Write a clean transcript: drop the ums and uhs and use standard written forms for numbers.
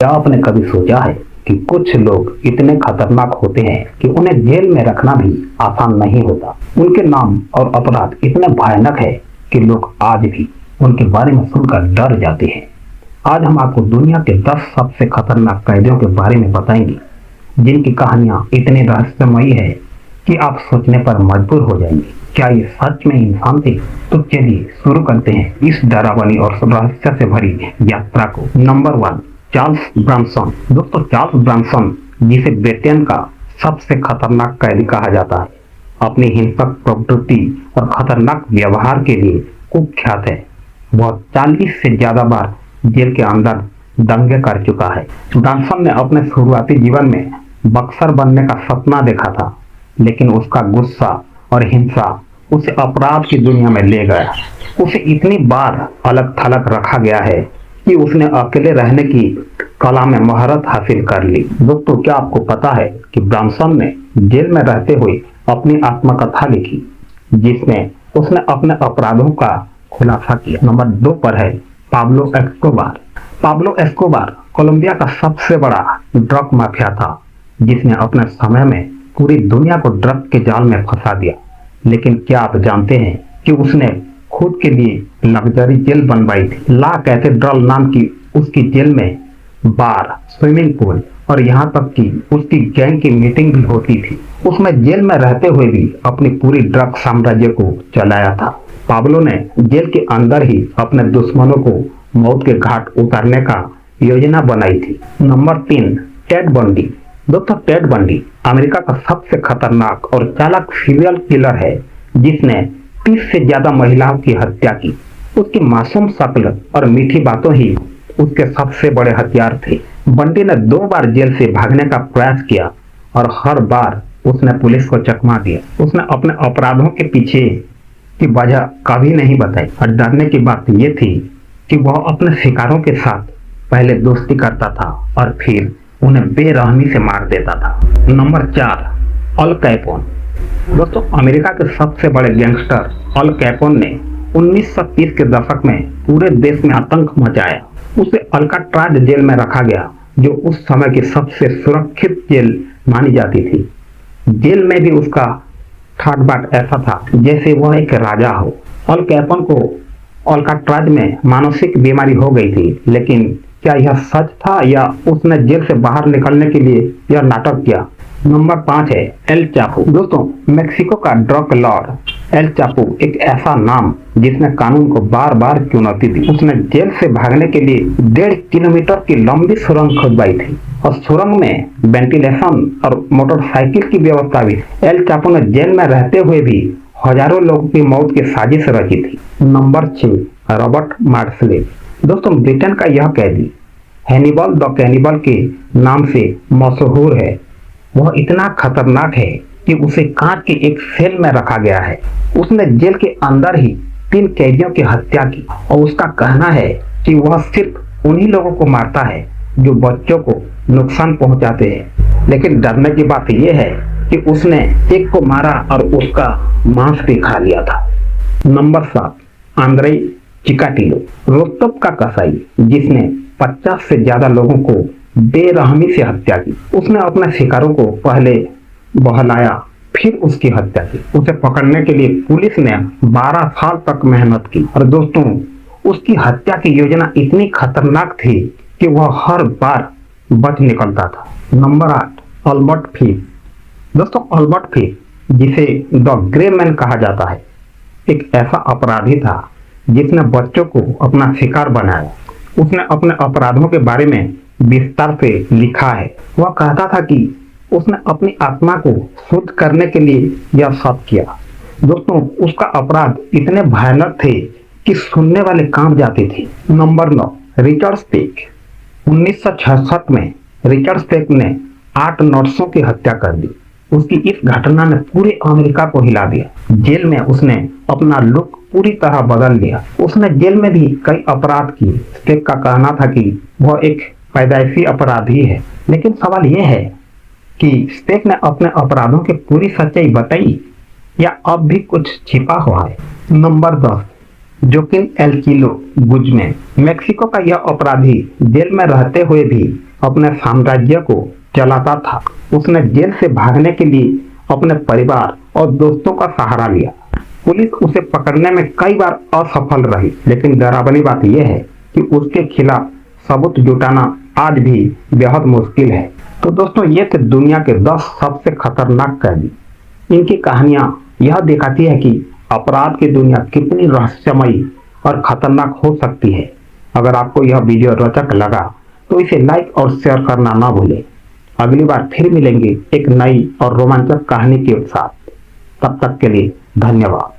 क्या आपने कभी सोचा है कि कुछ लोग इतने खतरनाक होते हैं कि उन्हें जेल में रखना भी आसान नहीं होता। उनके नाम और अपराध इतने भयानक है कि लोग आज भी उनके बारे में सुनकर डर जाते हैं। आज हम आपको दुनिया के 10 सबसे खतरनाक कैदियों के बारे में बताएंगे, जिनकी कहानियां इतनी रहस्यमयी है कि आप सोचने पर मजबूर हो जाएंगे, क्या ये सच में इंसान थे? तो चलिए शुरू करते हैं इस डरावनी और रहस्य से भरी यात्रा को। Number 1, Charles Branson. दोस्तों, चार्ल्स ब्रैनसन, जिसे ब्रिटेन का सबसे खतरनाक कैदी कहा जाता है, अपनी हिंसक प्रवृत्ति और खतरनाक व्यवहार के लिए कुख्यात है। वह 40 से ज्यादा बार जेल के अंदर दंगे कर चुका है। ब्रैनसन ने अपने शुरुआती जीवन में बक्सर बनने का सपना देखा था, लेकिन उसका गुस्सा और हिंसा उसे अपराध की दुनिया में ले गया। उसे इतनी बार अलग थलग रखा गया है कि उसने अकेले रहने की कला में महारत हासिल कर ली। दोस्तों, क्या आपको पता है कि ब्रैनसन ने जेल में रहते हुए अपनी आत्मकथा लिखी, जिसमें उसने अपने अपराधों का खुलासा किया। नंबर 2 पर है Pablo Escobar. Pablo Escobar Colombia का सबसे बड़ा ड्रग माफिया था, जिसने अपने समय में पूरी दुनिया को ड्रग के जाल में फंसा दिया। लेकिन क्या आप जानते हैं कि उसने खुद के लिए लग्जरी जेल बनवाई थी। ला कैथेड्रल नाम की उसकी जेल में बार, स्विमिंग पूल और यहाँ तक कि उसकी गैंग की मीटिंग भी होती थी। उसमें जेल में रहते हुए भी अपनी पूरी ड्रग साम्राज्य को चलाया था। पाब्लो ने जेल के अंदर ही अपने दुश्मनों को मौत के घाट उतारने का योजना बनाई थी। Number 3, Ted Bundy. दोस्तों, टेड बंडी अमेरिका का सबसे खतरनाक और चालाक सीरियल किलर है, जिसने 30 से ज्यादा महिलाओं की हत्या की। उसकी मासूम शक्ल और मीठी बातों ही उसके सबसे बड़े हथियार थे। बंडी ने 2 बार जेल से भागने का प्रयास किया और हर बार उसने पुलिस को चकमा दिया। उसने अपने अपराधों के पीछे की वजह कभी नहीं बताई, और डरने की बात यह थी कि वह अपने शिकारों के साथ पहले दोस्ती करता था और फिर उन्हें बेरहमी से मार देता था। Number 4, Al Capone. दोस्तों, अमेरिका के सबसे बड़े गैंगस्टर अल कैपोन ने 1930 के दशक में पूरे देश में आतंक मचाया। उसे अल्काट्राज जेल में रखा गया, जो उस समय की सबसे सुरक्षित जेल मानी जाती थी। जेल में भी उसका ठाट-बाट ऐसा था जैसे वह एक राजा हो। अल कैपोन को अल्काट्राज में मानसिक बीमारी हो गई थी, लेकिन क्या यह सच था या उसने जेल से बाहर निकलने के लिए यह नाटक किया? नंबर 5 है एल चापो। दोस्तों, मेक्सिको का ड्रग लॉर्ड एल चापो एक ऐसा नाम जिसने कानून को बार बार चुनौती दी। उसने जेल से भागने के लिए 1.5 किलोमीटर की लंबी सुरंग खुदवाई थी, और सुरंग में वेंटिलेशन और मोटरसाइकिल की व्यवस्था भी। एल चापो ने जेल में रहते हुए भी हजारों लोगों की मौत की साजिश रची थी। Number 6, Robert Marsley. दोस्तों, ब्रिटेन का यह कैदी हैनिबल द कैनिबल के नाम से मशहूर है। वह इतना खतरनाक है कि उसे कांच के एक सेल में रखा गया है। उसने जेल के अंदर ही 3 कैदियों की हत्या की, और उसका कहना है कि वह सिर्फ उन्हीं लोगों को मारता है जो बच्चों को नुकसान पहुंचाते हैं। लेकिन डरने की बात यह है कि उसने एक को मारा और उसका मांस भी खा लिया था। Number 7, Andre चिकाटिलो। रोस्तव का कसाई, जिसने 50 से ज्यादा लोगों को बेरहमी से हत्या की। उसने अपने शिकारों को पहले बहलाया, फिर उसकी हत्या की। उसे पकड़ने के लिए पुलिस ने 12 साल तक मेहनत की, और दोस्तों, उसकी हत्या की योजना इतनी खतरनाक थी कि वह हर बार बच निकलता था। Number 8, Albert fish. दोस्तों, अल्बर्ट फिश, जिसे द ग्रे मैन कहा जाता है, एक ऐसा अपराधी था जिसने बच्चों को अपना शिकार बनाया। उसने अपने अपराधों के बारे में विस्तार से लिखा है। वह कहता था कि उसने अपनी आत्मा को शुद्ध करने के लिए यह सब किया। दोस्तों, उसका अपराध इतने भयानक थे कि सुनने वाले कांप जाते थे। Number 9, Richard spec. 1966 में रिचर्ड स्पेक ने 8 नर्सों की हत्या कर दी। उसकी इस घटना ने पूरे अमेरिका को हिला दिया। जेल में उसने अपना लुक पूरी तरह बदल लिया। उसने जेल में भी कई अपराध किए। स्पेक का कहना था कि वह एक पैदाइशी अपराधी है, लेकिन सवाल यह है कि स्पेक ने अपने अपराधों की पूरी सच्चाई बताई या अब भी कुछ छिपा हुआ है। नंबर 10, जोकिन एल चिलो गुजमैन। मेक्सिको का यह अपराधी जेल में रहते हुए भी अपने साम्राज्य को चलाता था। उसने जेल से भागने के लिए अपने परिवार और दोस्तों का सहारा लिया। पुलिस उसे पकड़ने में कई बार असफल रही, लेकिन डरावनी बात यह है कि उसके खिलाफ सबूत जुटाना आज भी बेहद मुश्किल है। तो दोस्तों, ये थे दुनिया के 10 सबसे खतरनाक कैदी। इनकी कहानियां यह दिखाती है कि अपराध की दुनिया कितनी रहस्यमयी और खतरनाक हो सकती है। अगर आपको यह वीडियो रोचक लगा तो इसे लाइक और शेयर करना ना भूलें। अगली बार फिर मिलेंगे एक नई और रोमांचक कहानी के साथ। तब तक के लिए धन्यवाद।